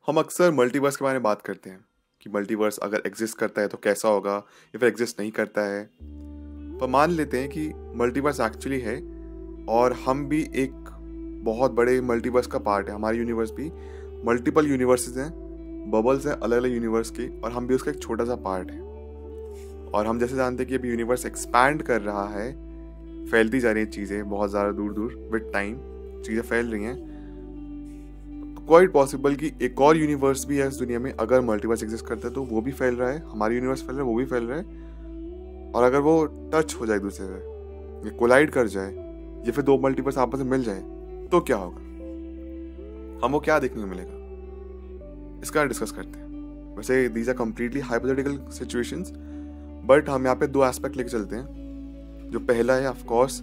हम अक्सर मल्टीवर्स के बारे में बात करते हैं कि मल्टीवर्स अगर एग्जिस्ट करता है तो कैसा होगा या फिर एग्जिस्ट नहीं करता है। पर मान लेते हैं कि मल्टीवर्स एक्चुअली है और हम भी एक बहुत बड़े मल्टीवर्स का पार्ट है। हमारी यूनिवर्स भी मल्टीपल यूनिवर्सेस हैं, बबल्स हैं अलग अलग यूनिवर्स के, और हम भी उसका एक छोटा सा पार्ट है। और हम जैसे जानते हैं कि अभी यूनिवर्स एक्सपैंड कर रहा है, फैलती जा रही हैं चीज़ें बहुत ज़्यादा दूर दूर, विद टाइम चीज़ें फैल रही हैं। क्वाइट पॉसिबल कि एक और यूनिवर्स भी है इस दुनिया में। अगर मल्टीवर्स एग्जिस्ट करता है तो वो भी फैल रहा है, हमारी यूनिवर्स फैल रहा है, वो भी फैल रहा है। और अगर वो टच हो जाए दूसरे से, या कोलाइड कर जाए, या फिर दो मल्टीवर्स आपस में मिल जाए, तो क्या होगा, हमको क्या देखने को मिलेगा, इसका डिस्कस करते हैं। वैसे these are completely hypothetical situations, but हम यहाँ पे दो एस्पेक्ट लेके चलते हैं। जो पहला है ऑफ कोर्स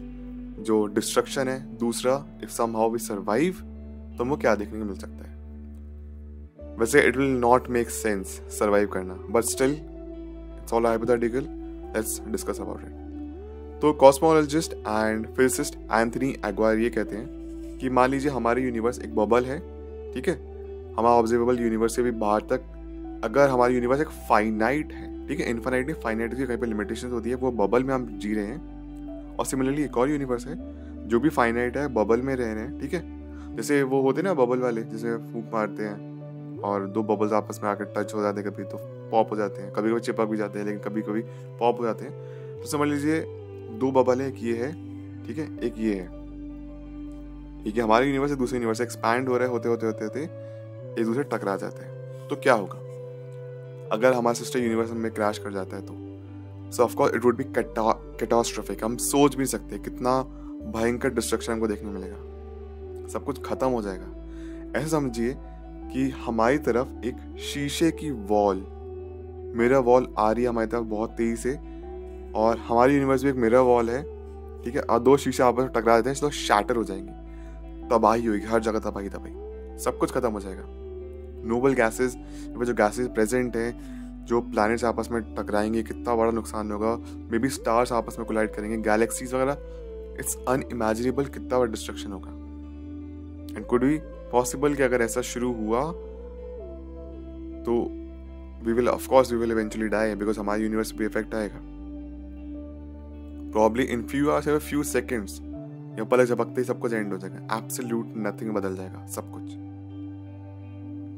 जो डिस्ट्रक्शन है, दूसरा इफ समहाउ वी सर्वाइव तो हमको क्या देखने को मिल सकता है। वैसे it will not make sense survive करना, but still it's all hypothetical, let's discuss about it. तो cosmologist and physicist Anthony Aguirre ये कहते हैं कि मान लीजिए हमारी यूनिवर्स एक बबल है, ठीक है, हमारा ऑब्जर्वेबल यूनिवर्स से भी बाहर तक अगर हमारी यूनिवर्स एक फाइनाइट है, ठीक है, इनफाइनाइट नहीं, फाइनाइट की कहीं पर लिमिटेशन होती है, वो बबल में हम जी रहे हैं। और सिमिलरली एक और यूनिवर्स है जो भी फाइनाइट है, बबल में रह रहे हैं, ठीक है। जैसे वो होते हैं ना बबल वाले, जैसे फूंक मारते हैं और दो बबल्स आपस में आकर टच हो जाते हैं, कभी तो पॉप हो जाते हैं, कभी कभी चिपक भी जाते हैं, लेकिन कभी कभी पॉप हो जाते हैं। तो समझ लीजिए दो बबल है, एक ये है, ठीक है, एक ये है। एक हमारे यूनिवर्स से दूसरे यूनिवर्स एक्सपैंड हो रहे होते होते होते होते एक दूसरे टकरा जाते हैं। तो क्या होगा अगर हमारा सिस्टर यूनिवर्स में क्रैश कर जाता है तो सो of course it would be catastrophic. हम सोच भी सकते हैं कितना भयंकर डिस्ट्रक्शन हमको देखने मिलेगा, सब कुछ खत्म हो जाएगा। ऐसे समझिए कि हमारी तरफ एक शीशे की वॉल, मिरर वॉल आ रही है हमारी तरफ बहुत तेजी से, और हमारी यूनिवर्स में एक मिरर वॉल है, ठीक है, और दो शीशे आपस में टकरा देते हैं तो शैटर हो जाएंगे, तबाही होगी, हर जगह तबाही तबाही, सब कुछ खत्म हो जाएगा। नोबल गैसेस, जो गैसेस प्रेजेंट हैं, जो प्लैनेट्स आपस में टकराएंगे, कितना बड़ा नुकसान होगा। मे बी स्टार्स आपस में कोलाइड करेंगे, गैलेक्सीज वगैरह, इट्स अनइमेजिनेबल कितना बड़ा डिस्ट्रक्शन होगा। एंड कुड बी पॉसिबल कि अगर ऐसा शुरू हुआ तो we will eventually die, because हमारी यूनिवर्स पे इफेक्ट आएगा। प्रॉब्ली इन फ्यू आवर्स या फ्यू सेकेंड्स या पलक झपकते ही सब कुछ एंड हो जाएगा, एब्सोल्यूट नथिंग बदल जाएगा सब कुछ।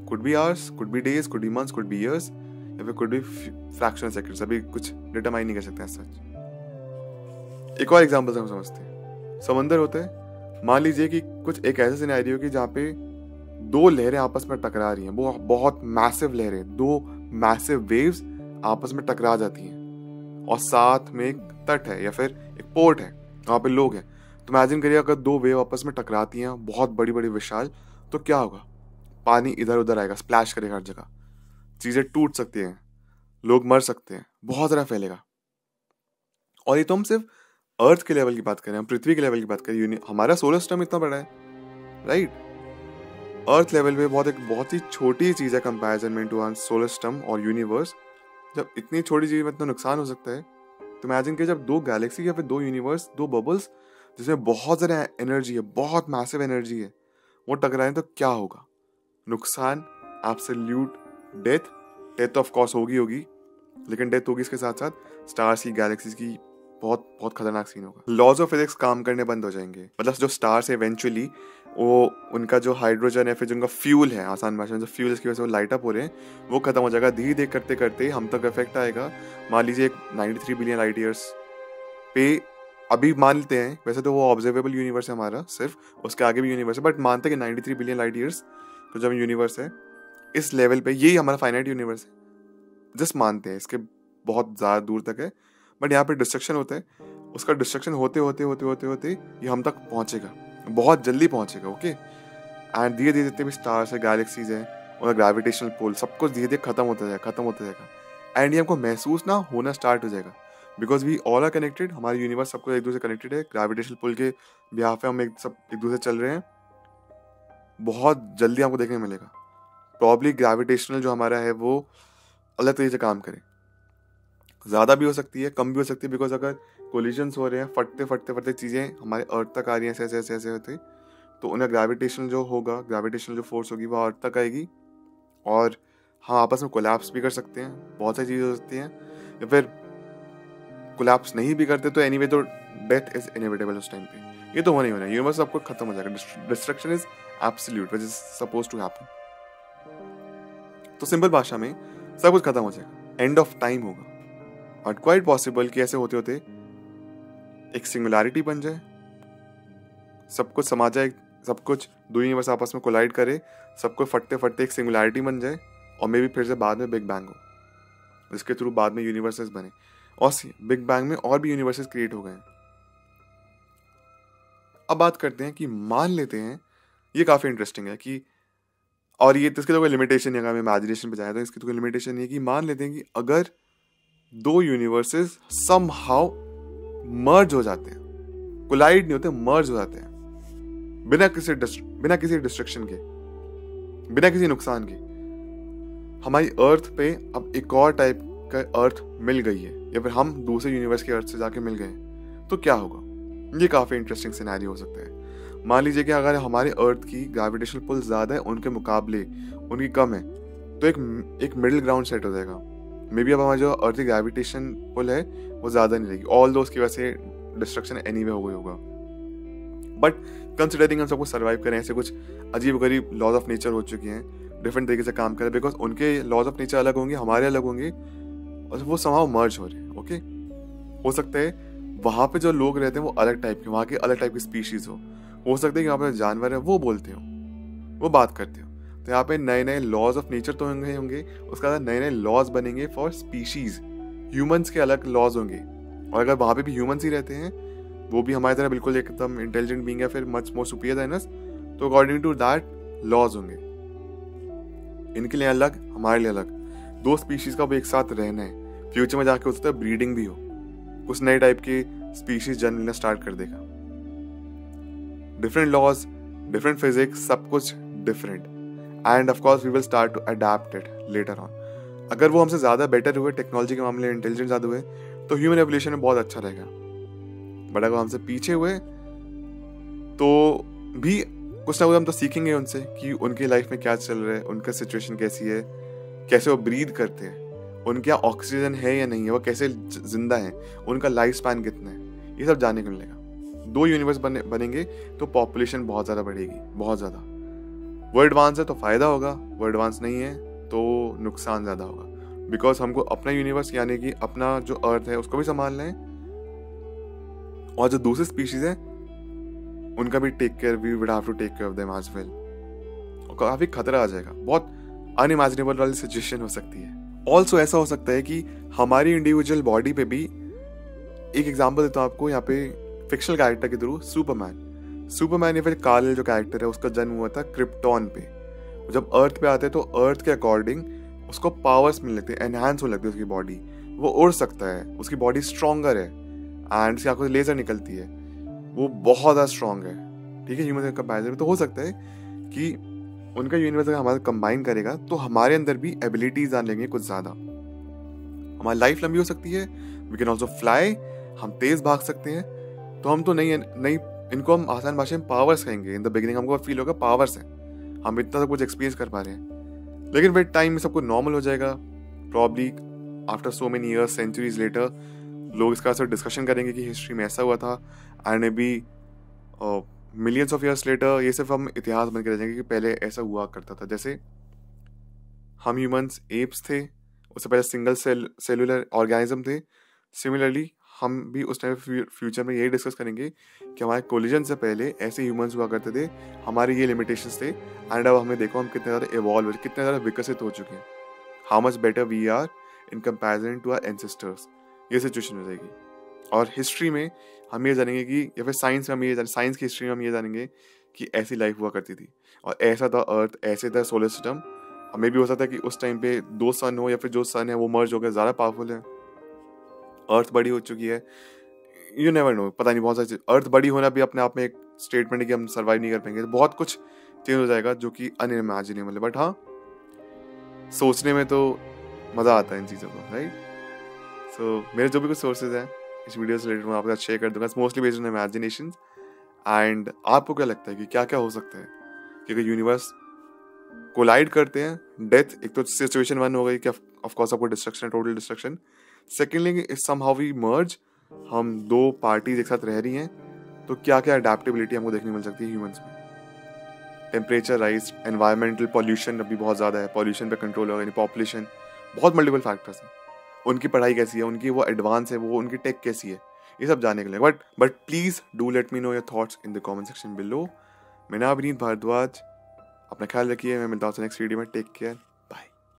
Could be hours, could be days, could be months, could be years, या फिर कुड बी फ्रैक्शनल सेकंड्स, अभी कुछ डिटरमाइन नहीं कर सकते हैं सच। एक और एग्जांपल हम समझते हैं। समंदर होता है, मान लीजिए कि कुछ एक ऐसा सिनेरियो कि जहाँ पे दो लहरें आपस में टकरा रही हैं, वो बहुत मैसिव लहरें, दो मैसिव वेव्स आपस में टकरा जाती हैं, और साथ में एक तट है या फिर एक पोर्ट है, वहाँ पे लोग हैं। तो इमेजिन करिए अगर दो वेव आपस में टकराती हैं बहुत बड़ी बड़ी विशाल, तो क्या होगा, पानी इधर उधर आएगा, स्प्लैश करेगा हर जगह, चीजें टूट सकती हैं, लोग मर सकते हैं, बहुत ज़्यादा फैलेगा। और ये तो हम सिर्फ अर्थ के लेवल की बात करें, हम पृथ्वी के लेवल की बात करें, हमारा सोलर सिस्टम इतना बड़ा है, राइट। अर्थ लेवल पे बहुत ही छोटी चीज़ है कंपैरिजन में टू आवर सोलर सिस्टम और यूनिवर्स। जब इतनी छोटी चीज़ में इतना नुकसान हो सकता है, तो इमेजिन कि जब दो गैलेक्सी या फिर दो यूनिवर्स, दो बबल्स जिसमें बहुत ज़्यादा एनर्जी है, बहुत मैसिव एनर्जी है, वो टकराएं तो क्या होगा, नुकसान, एब्सोल्यूट डेथ। डेथ तो ऑफ कोर्स होगी, लेकिन डेथ होगी इसके साथ साथ स्टार्स की, गैलेक्सीज की बहुत बहुत खतरनाक सीन होगा। लॉज ऑफ फिजिक्स काम करने बंद हो जाएंगे, मतलब जो स्टार्स है इवेंचुअली वो उनका जो हाइड्रोजन है, फिर जो उनका फ्यूल है, आसान भाषा में जो फ्यूल इसकी वजह से वो लाइट अप हो रहे हैं, वो खत्म हो जाएगा। धीरे धीरे करते करते हम तक इफेक्ट आएगा। मान लीजिए एक 93 बिलियन लाइट ईयर्स पे अभी मान लेते हैं, वैसे तो वो ऑब्जर्वेबल यूनिवर्स है हमारा, सिर्फ उसके आगे भी यूनिवर्स है, बट मानते हैं कि 93 बिलियन लाइट ईयर्स तो जब यूनिवर्स है इस लेवल पे, यही हमारा फाइनाइट यूनिवर्स है, जस्ट मानते हैं, इसके बहुत ज़्यादा दूर तक है, बट यहाँ पे डिस्ट्रक्शन होता है। उसका डिस्ट्रक्शन होते होते होते होते होते ये हम तक पहुँचेगा, बहुत जल्दी पहुँचेगा, ओके। एंड धीरे धीरे जितने भी स्टार्स है, गैलेक्सीज है, उनका ग्रेविटेशनल पुल, सब कुछ धीरे धीरे खत्म होता जाएगा। एंड ये हमको महसूस ना होना स्टार्ट हो जाएगा, because we all are connected, हमारी यूनिवर्स सब कुछ एक दूसरे कनेक्टेड है, ग्रेविटेशनल पुल के बिहाफ पे हम एक दूसरे चल रहे हैं। बहुत जल्दी हमको देखने मिलेगा। प्रॉब्ली ग्रेविटेशनल जो हमारा है वो अलग तरीके से काम करे, ज़्यादा भी हो सकती है, कम भी हो सकती है, बिकॉज अगर कोलिजन्स हो रहे हैं, फटते फटते फटते चीज़ें हमारे अर्थ तक आ रही हैं, ऐसे ऐसे ऐसे ऐसे होते, तो उन्हें ग्रेविटेशनल जो होगा, ग्रेविटेशनल जो फोर्स होगी वो अर्थ तक आएगी, और हम आपस में कोलैप्स भी कर सकते हैं, बहुत सारी चीज़ें हो सकती हैं, या फिर कोलैप्स नहीं भी करते तो एनीवे तो डेथ इज इनएविटेबल उस टाइम पे, ये तो होना ही होना है, यूनिवर्स सब कुछ खत्म हो जाएगा, destruction is absolute which is suppose to happen. तो सिंपल भाषा में सब कुछ खत्म हो जाएगा, एंड ऑफ टाइम होगा, और क्वाइट पॉसिबल कि ऐसे होते होते एक सिंगुलैरिटी बन जाए, सब कुछ समा जाए, सब कुछ दो यूनिवर्स आपस में कोलाइड करे, सबको फटते फटते एक सिंगुलैरिटी बन जाए, और मे बी फिर से बाद में बिग बैंग हो, जिसके थ्रू बाद में यूनिवर्सेस बने, और बिग बैंग में और भी यूनिवर्सेस क्रिएट हो गए हैं। अब बात करते हैं कि मान लेते हैं, ये काफ़ी इंटरेस्टिंग है कि, और ये इसकी तो कोई लिमिटेशन नहीं है, अगर हम इमेजिनेशन पे जाए तो इसकी तो कोई लिमिटेशन नहीं है, कि मान लेते हैं कि अगर दो यूनिवर्सेस समहाउ मर्ज हो जाते हैं, कोलाइड नहीं होते, मर्ज हो जाते हैं, बिना किसी डिस्ट्रक्शन के, बिना किसी नुकसान के, हमारी अर्थ पे अब एक और टाइप का अर्थ मिल गई है, या फिर हम दूसरे यूनिवर्स के अर्थ से जाके मिल गए, तो क्या होगा? ये काफ़ी इंटरेस्टिंग सिनेरियो हो सकता है। मान लीजिए कि अगर हमारे अर्थ की ग्रेविटेशनल पुल ज़्यादा है, उनके मुकाबले उनकी कम है, तो एक मिडिल ग्राउंड सेट हो जाएगा। मे बी अब हमारी जो अर्थ की ग्रेविटेशन पुल है वो ज़्यादा नहीं रहेगी, ऑल दो उसकी वजह से डिस्ट्रक्शन एनीवे हो गई होगा, बट कंसिडरिंग हम सब कुछ सर्वाइव करें, ऐसे कुछ अजीब गरीब लॉज ऑफ नेचर हो चुकी हैं, डिफरेंट तरीके से काम करें, बिकॉज उनके लॉज ऑफ नेचर अलग होंगे, हमारे अलग होंगे, और वो समाव मर्ज हो रहे हैं। ओके, हो सकता है वहाँ पे जो लोग रहते हैं वो अलग टाइप के, वहाँ के अलग टाइप की स्पीशीज हो सकता है कि वहाँ पे जानवर है वो बोलते हो, वो बात करते हो, तो यहाँ पे नए नए लॉज ऑफ नेचर तो होंगे, उसके बाद नए नए लॉज बनेंगे फॉर स्पीशीज, ह्यूमंस के अलग लॉज होंगे, और अगर वहाँ पे भी ह्यूमंस ही रहते हैं, वो भी हमारी तरह बिल्कुल एकदम इंटेलिजेंट बीइंग है, फिर much more superior than us, तो अकॉर्डिंग टू दैट लॉज होंगे, इनके लिए अलग, हमारे लिए अलग, दो स्पीशीज का भी एक साथ रहना है, फ्यूचर में जाके हो सकता है ब्रीडिंग भी हो, कुछ नए टाइप के स्पीशीज जन्म लेना स्टार्ट कर देगा, डिफरेंट लॉज, डिफरेंट फिजिक्स, सब कुछ different, and of course we will start to adapt it later on. अगर वो हमसे ज़्यादा बेटर हुए टेक्नोलॉजी के मामले में, इंटेलिजेंट ज़्यादा हुए, तो ह्यूमन एवोल्यूशन में बहुत अच्छा रहेगा, बट अगर हमसे पीछे हुए तो भी कुछ ना कुछ हम तो सीखेंगे उनसे कि उनकी लाइफ में क्या चल रहा है, उनका सिचुएशन कैसी है, कैसे वो ब्रीद करते हैं, उनके यहाँ ऑक्सीजन है या नहीं है, वो कैसे जिंदा है, उनका लाइफ स्पैन कितना है, ये सब जानने को मिलेगा। दो यूनिवर्स बनेंगे तो पॉपुलेशन बहुत ज़्यादा बढ़ेगी, बहुत ज़्यादा। वो एडवांस है तो फ़ायदा होगा, वो एडवांस नहीं है तो नुकसान ज़्यादा होगा, बिकॉज हमको अपना यूनिवर्स यानी कि अपना जो अर्थ है उसको भी संभालना है, और जो दूसरे स्पीशीज है उनका भी take care, we would have to take care of them as well. और काफ़ी खतरा आ जाएगा, बहुत अनइमेजिनेबल वाली सिचुएशन हो सकती है। ऑल्सो ऐसा हो सकता है कि हमारी इंडिविजुअल बॉडी पे भी, एक एग्जांपल देता हूँ आपको यहाँ पे फिक्शनल कैरेक्टर के थ्रू, सुपरमैन या फिर कार्ल जो कैरेक्टर है उसका जन्म हुआ था क्रिप्टॉन पे। जब अर्थ पे आते हैं तो अर्थ के अकॉर्डिंग उसको पावर्स मिलने लगते हैं, एनहांस होने लगती है उसकी बॉडी, वो उड़ सकता है, उसकी बॉडी स्ट्रॉन्गर है, एंड उसकी आंखों से लेजर निकलती है, वो बहुत ज़्यादा स्ट्रॉन्ग है, ठीक है, ह्यूमन के कंपैरिजन में। तो हो सकता है कि उनका यूनिवर्स अगर हमारा कंबाइन करेगा तो हमारे अंदर भी एबिलिटीज आने लगेंगी कुछ ज़्यादा, हमारी लाइफ लंबी हो सकती है, वी कैन ऑल्सो फ्लाई, हम तेज़ भाग सकते हैं, तो हम तो नहीं इनको हम आसान भाषा में पावर्स कहेंगे। इन द बिगिनिंग हमको फील होगा पावर्स हैं, हम इतना सब कुछ एक्सपीरियंस कर पा रहे हैं, लेकिन विद टाइम में सब कुछ नॉर्मल हो जाएगा, probably after so many years, centuries later, लोग इसका सर डिस्कशन करेंगे कि हिस्ट्री में ऐसा हुआ था, and may be millions of years later ये सिर्फ हम इतिहास बन के रह जाएंगे कि पहले ऐसा हुआ करता था। जैसे हम ह्यूमंस एप्स थे, उससे पहले सिंगल सेलुलर ऑर्गेनिज्म थे, सिमिलरली हम भी उस टाइम फ्यूचर में यही डिस्कस करेंगे कि हमारे कोलिजन से पहले ऐसे ह्यूमंस हुआ करते थे, हमारे ये लिमिटेशंस थे, एंड अब हमें देखो हम कितने ज़्यादा इवॉल्व, कितने ज़्यादा विकसित हो चुके हैं, how much better we are in comparison to our ancestors, ये सिचुएशन हो जाएगी। और हिस्ट्री में हम ये जानेंगे कि, या फिर साइंस में हम ये साइंस की हिस्ट्री में हम ये जानेंगे कि ऐसी लाइफ हुआ करती थी, और ऐसा था अर्थ, ऐसे था सोलर सिस्टम। मे भी हो सकता है कि उस टाइम पे दो सन हो, या फिर जो सन है वो मर्ज हो गया, ज़्यादा पावरफुल है, अर्थ बड़ी हो चुकी है, यू नेवर नो, पता नहीं, बहुत सारी चीज़। अर्थ बड़ी होना भी अपने आप में एक स्टेटमेंट है कि हम सर्वाइव नहीं कर पाएंगे, तो बहुत कुछ चेंज हो जाएगा जो कि अनइमेजिनेबल है, बट हाँ सोचने में तो मज़ा आता है इन चीज़ों को, राइट। सो मेरे जो भी कुछ सोर्सेज हैं इस वीडियो से रिलेटेड मैं आपके साथ शेयर कर दूंगा, mostly based on imaginations. And आपको क्या लगता है कि क्या क्या हो सकता है कि अगर यूनिवर्स कोलाइड करते हैं, डेथ एक तो सिचुएशन 1 हो गई कि ऑफ कोर्स आपको डिस्ट्रक्शन है, total destruction. Secondly if somehow we merge, हम दो पार्टीज एक साथ रह रही हैं, तो क्या क्या अडेप्टेबिलिटी हमको देखने मिल सकती है ह्यूमंस में। टेम्परेचर राइज, एनवायरमेंटल पॉल्यूशन अभी बहुत ज़्यादा है, पॉल्यूशन पे कंट्रोल होगा, यानी पॉपुलेशन, बहुत मल्टीपल फैक्टर्स हैं। उनकी पढ़ाई कैसी है, उनकी वो एडवांस है, वो उनकी टेक कैसी है, ये सब जानने के लिए। But please do let me know your thoughts in the comment section below. मैं नाम विनीत भारद्वाज, अपना ख्याल रखिए, मैं मिलता हूँ नेक्स्ट वीडियो में। Take care.